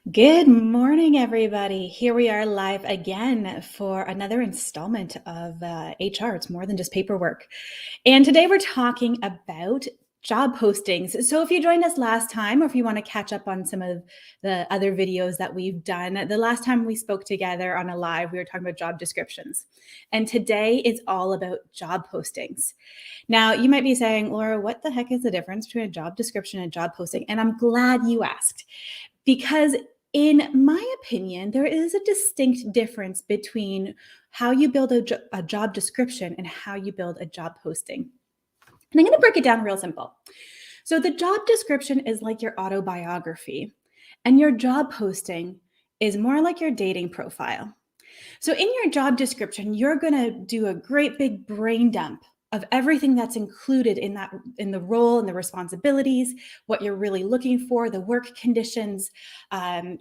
Good morning, everybody. Here we are live again for another installment of HR. It's more than just paperwork. And today we're talking about job postings. So if you joined us last time, or if you want to catch up on some of the other videos that we've done, the last time we spoke together on a live, we were talking about job descriptions. And today is all about job postings. Now, you might be saying, Laura, what the heck is the difference between a job description and a job posting? And I'm glad you asked because in my opinion, there is a distinct difference between how you build a job description and how you build a job posting. And I'm going to break it down real simple. So the job description is like your autobiography, and your job posting is more like your dating profile. So in your job description, you're going to do a great big brain dump of everything that's included in the role and the responsibilities, what you're really looking for, the work conditions,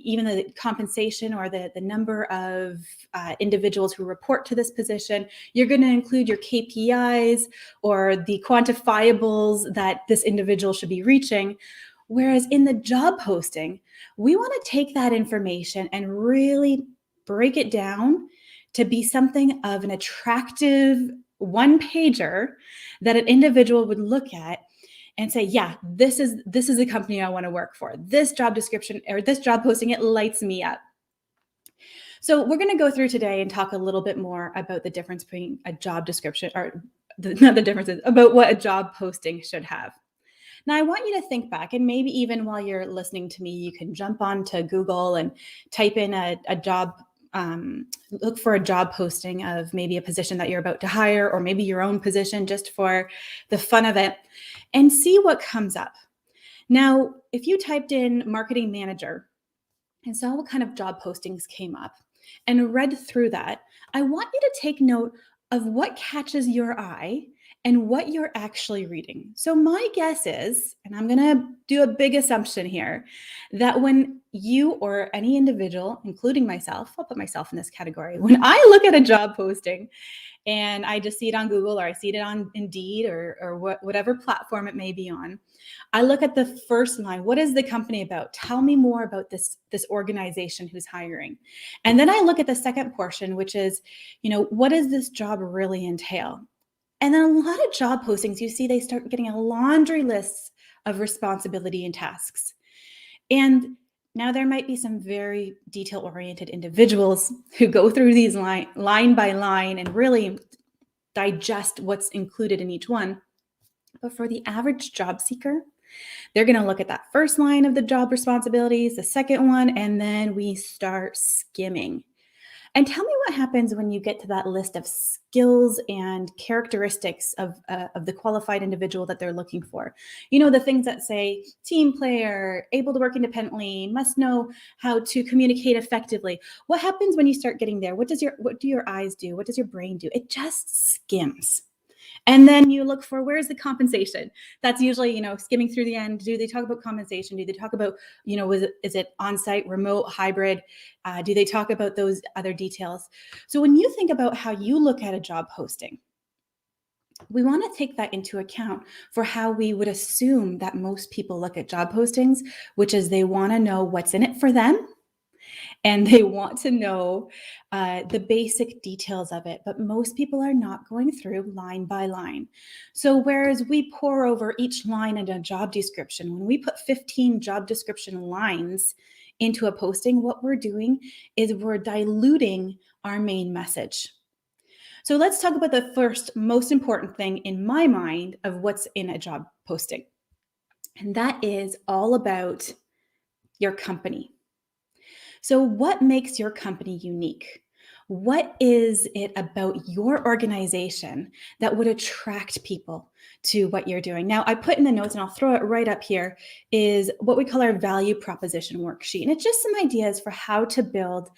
even the compensation or the number of individuals who report to this position. You're going to include your KPIs or the quantifiables that this individual should be reaching. Whereas in the job posting, we want to take that information and really break it down to be something of an attractive one pager that an individual would look at and say, yeah, this is the company I want to work for. This job description or this job posting, it lights me up. So we're going to go through today and talk a little bit more about the difference between a job description or not the differences about what a job posting should have. Now, I want you to think back, and maybe even while you're listening to me, you can jump onto Google and type in a job, look for a job posting of maybe a position that you're about to hire, or maybe your own position just for the fun of it, and see what comes up. Now, if you typed in marketing manager and saw what kind of job postings came up and read through that, I want you to take note of what catches your eye and what you're actually reading. So my guess is, and I'm going to do a big assumption here, that when you or any individual, including myself, I'll put myself in this category, when I look at a job posting and I just see it on Google or I see it on Indeed or whatever platform it may be on, I look at the first line. What is the company about? Tell me more about this organization who's hiring. And then I look at the second portion, which is, what does this job really entail? And then a lot of job postings, you see, they start getting a laundry list of responsibility and tasks. And now there might be some very detail-oriented individuals who go through these line by line and really digest what's included in each one. But for the average job seeker, they're going to look at that first line of the job responsibilities, the second one, and then we start skimming. And tell me what happens when you get to that list of skills and characteristics of the qualified individual that they're looking for. The things that say team player, able to work independently, must know how to communicate effectively. What happens when you start getting there? What do your eyes do? What does your brain do? It just skims. And then you look for, where's the compensation? That's usually, skimming through the end. Do they talk about compensation? Do they talk about, is it on-site, remote, hybrid? Do they talk about those other details? So when you think about how you look at a job posting, we want to take that into account for how we would assume that most people look at job postings, which is they want to know what's in it for them. And they want to know the basic details of it, but most people are not going through line by line. So whereas we pour over each line in a job description, when we put 15 job description lines into a posting, what we're doing is we're diluting our main message. So let's talk about the first most important thing in my mind of what's in a job posting. And that is all about your company. So what makes your company unique? What is it about your organization that would attract people to what you're doing? Now, I put in the notes, and I'll throw it right up here, is what we call our value proposition worksheet. And it's just some ideas for how to build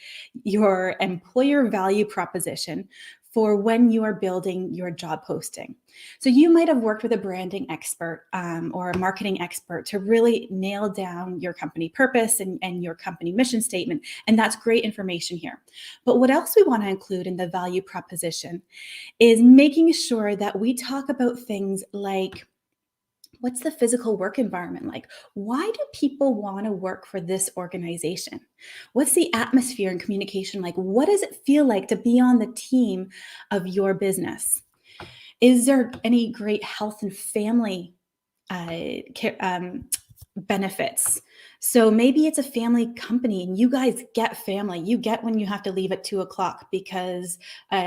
your employer value proposition for when you are building your job posting. So you might have worked with a branding expert or a marketing expert to really nail down your company purpose and your company mission statement. And that's great information here. But what else we want to include in the value proposition is making sure that we talk about things like What's the physical work environment like? Why do people want to work for this organization? What's the atmosphere and communication like? What does it feel like to be on the team of your business? Is there any great health and family benefits? So maybe it's a family company and you guys get family. You get when you have to leave at 2 o'clock because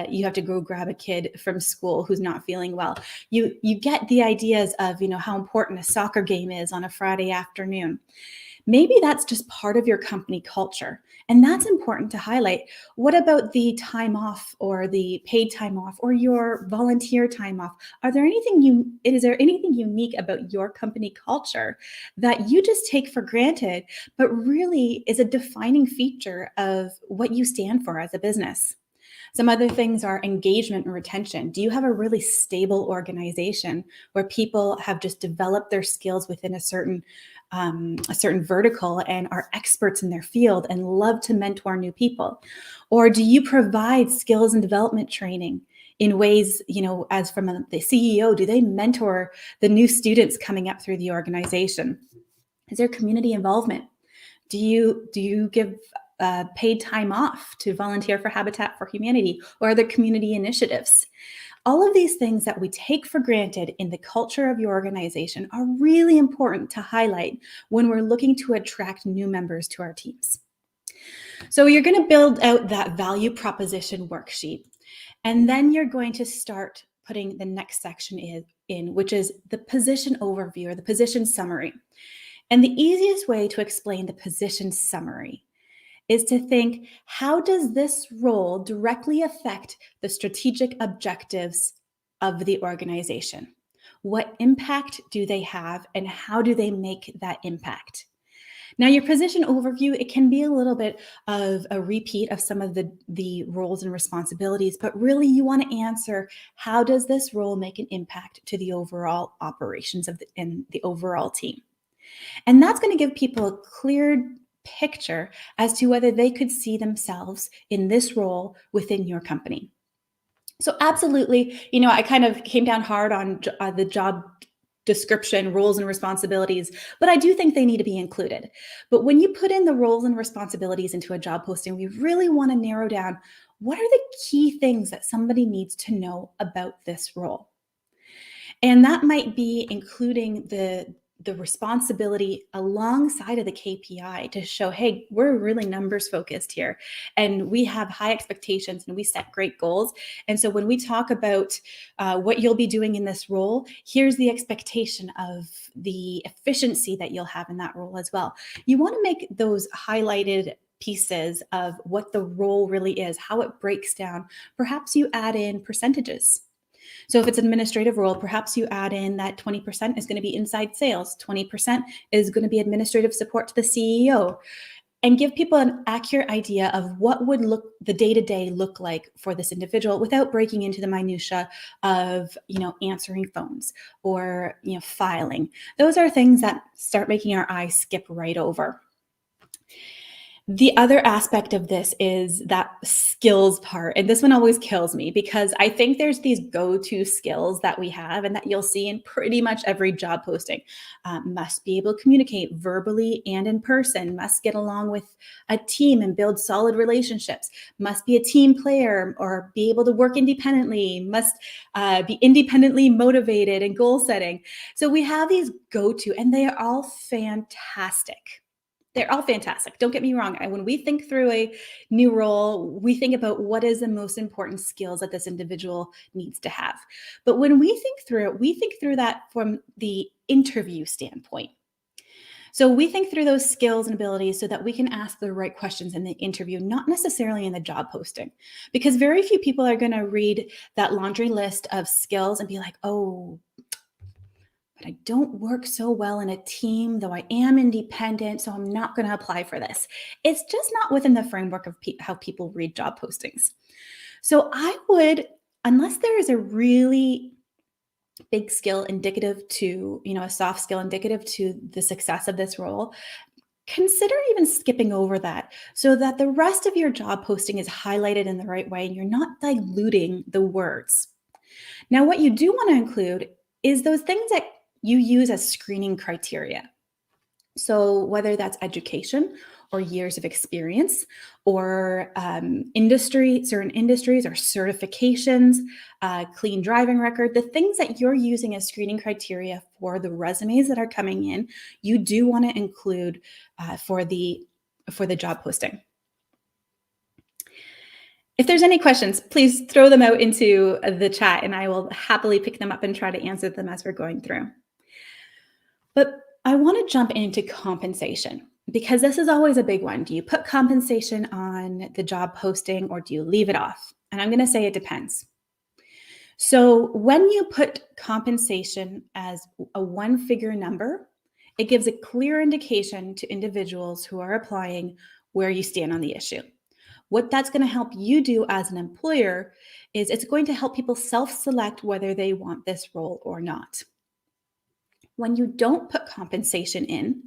you have to go grab a kid from school who's not feeling well. You get the ideas of how important a soccer game is on a Friday afternoon. Maybe that's just part of your company culture. And that's important to highlight. What about the time off or the paid time off or your volunteer time off? Is there anything unique about your company culture that you just take for granted, but really is a defining feature of what you stand for as a business? Some other things are engagement and retention. Do you have a really stable organization where people have just developed their skills within a certain vertical and are experts in their field and love to mentor new people? Or do you provide skills and development training in ways, as from the CEO, do they mentor the new students coming up through the organization? Is there community involvement? Do you give paid time off to volunteer for Habitat for Humanity or other community initiatives? All of these things that we take for granted in the culture of your organization are really important to highlight when we're looking to attract new members to our teams. So you're going to build out that value proposition worksheet, and then you're going to start putting the next section in, which is the position overview or the position summary. And the easiest way to explain the position summary is to think, how does this role directly affect the strategic objectives of the organization? What impact do they have, and how do they make that impact? Now, your position overview, it can be a little bit of a repeat of some of the roles and responsibilities, but really you want to answer, how does this role make an impact to the overall operations and the overall team? And that's going to give people a clear picture as to whether they could see themselves in this role within your company. So absolutely, I kind of came down hard on the job description, roles and responsibilities, but I do think they need to be included. But when you put in the roles and responsibilities into a job posting, we really want to narrow down, what are the key things that somebody needs to know about this role? And that might be including the responsibility alongside of the KPI to show, hey, we're really numbers focused here and we have high expectations and we set great goals. And so when we talk about what you'll be doing in this role, here's the expectation of the efficiency that you'll have in that role as well. You want to make those highlighted pieces of what the role really is, how it breaks down. Perhaps you add in percentages. So if it's an administrative role, perhaps you add in that 20% is going to be inside sales, 20% is going to be administrative support to the CEO, and give people an accurate idea of what would the day-to-day look like for this individual without breaking into the minutia of, answering phones or, filing. Those are things that start making our eyes skip right over. The other aspect of this is that skills part. And this one always kills me because I think there's these go-to skills that we have and that you'll see in pretty much every job posting. Must be able to communicate verbally and in person, must get along with a team and build solid relationships, must be a team player or be able to work independently, must be independently motivated and goal setting. So we have these go-to, and they are all fantastic. They're all fantastic. Don't get me wrong. When we think through a new role, we think about what is the most important skills that this individual needs to have. But when we think through that from the interview standpoint. So we think through those skills and abilities so that we can ask the right questions in the interview, not necessarily in the job posting. Because very few people are going to read that laundry list of skills and be like, oh, but I don't work so well in a team, though I am independent, so I'm not going to apply for this. It's just not within the framework of how people read job postings. So I would, unless there is a really big skill indicative to, a soft skill indicative to the success of this role, consider even skipping over that so that the rest of your job posting is highlighted in the right way and you're not diluting the words. Now, what you do want to include is those things that you use as screening criteria. So whether that's education or years of experience or certain industries or certifications, clean driving record, the things that you're using as screening criteria for the resumes that are coming in, you do want to include for the job posting. If there's any questions, please throw them out into the chat and I will happily pick them up and try to answer them as we're going through. But I want to jump into compensation because this is always a big one. Do you put compensation on the job posting or do you leave it off? And I'm going to say it depends. So when you put compensation as a one-figure number, it gives a clear indication to individuals who are applying where you stand on the issue. What that's going to help you do as an employer is it's going to help people self-select whether they want this role or not. When you don't put compensation in,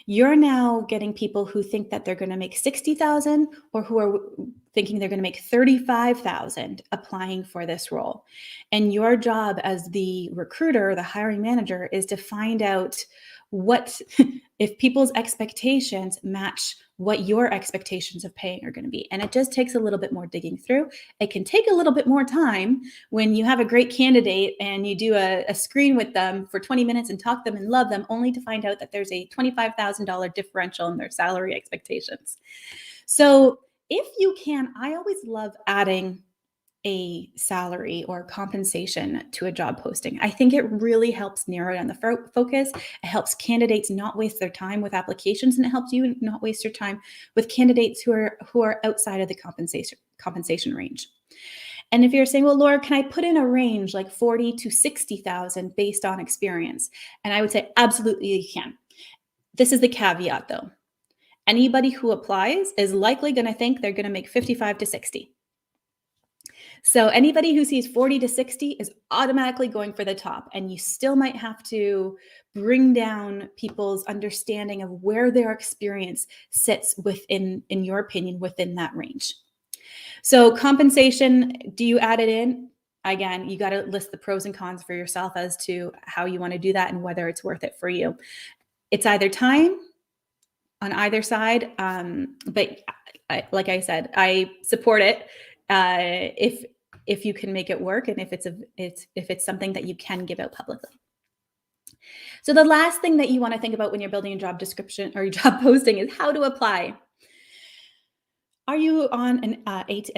you're now getting people who think that they're going to make $60,000 or who are thinking they're going to make $35,000 applying for this role. And your job as the recruiter, the hiring manager, is to find out what if people's expectations match what your expectations of paying are going to be. And it just takes a little bit more digging through. It can take a little bit more time when you have a great candidate and you do a screen with them for 20 minutes and talk them and love them, only to find out that there's a $25,000 differential in their salary expectations. So if you can, I always love adding a salary or compensation to a job posting. I think it really helps narrow down the focus. It helps candidates not waste their time with applications, and it helps you not waste your time with candidates who are outside of the compensation range. And if you're saying, well, Laura, can I put in a range like 40 to 60,000 based on experience? And I would say, absolutely you can. This is the caveat though. Anybody who applies is likely going to think they're going to make 55 to 60. So anybody who sees 40 to 60 is automatically going for the top, and you still might have to bring down people's understanding of where their experience sits within, in your opinion, within that range. So compensation, do you add it in? Again, you got to list the pros and cons for yourself as to how you want to do that and whether it's worth it for you. It's either time on either side, but like I said, I support it. If you can make it work and if it's something that you can give out publicly. So the last thing that you want to think about when you're building a job description or your job posting is how to apply. Are you on an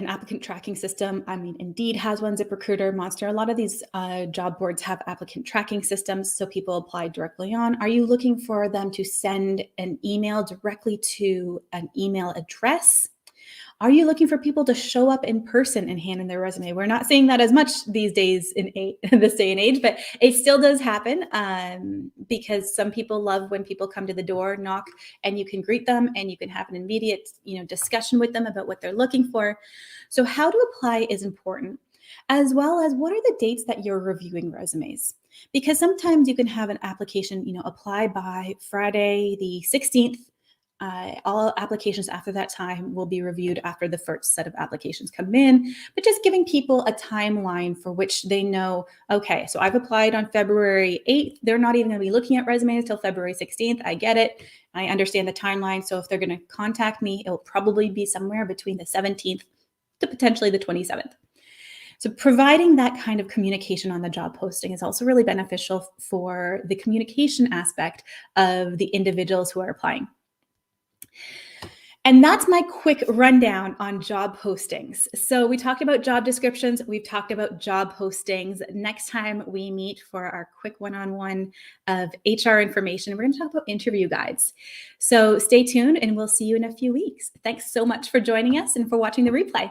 applicant tracking system? I mean, Indeed has one, ZipRecruiter, Monster. A lot of these job boards have applicant tracking systems, so people apply directly on. Are you looking for them to send an email directly to an email address? Are you looking for people to show up in person and hand in their resume? We're not seeing that as much these days in this day and age, but it still does happen because some people love when people come to the door, knock, and you can greet them and you can have an immediate, discussion with them about what they're looking for. So how to apply is important, as well as what are the dates that you're reviewing resumes? Because sometimes you can have an application, apply by Friday the 16th. All applications after that time will be reviewed after the first set of applications come in, but just giving people a timeline for which they know, okay, so I've applied on February 8th. They're not even going to be looking at resumes until February 16th. I get it. I understand the timeline. So if they're going to contact me, it will probably be somewhere between the 17th to potentially the 27th. So providing that kind of communication on the job posting is also really beneficial for the communication aspect of the individuals who are applying. And that's my quick rundown on job postings. So we talked about job descriptions. We've talked about job postings. Next time we meet for our quick one-on-one of HR information, we're going to talk about interview guides. So stay tuned and we'll see you in a few weeks. Thanks so much for joining us and for watching the replay.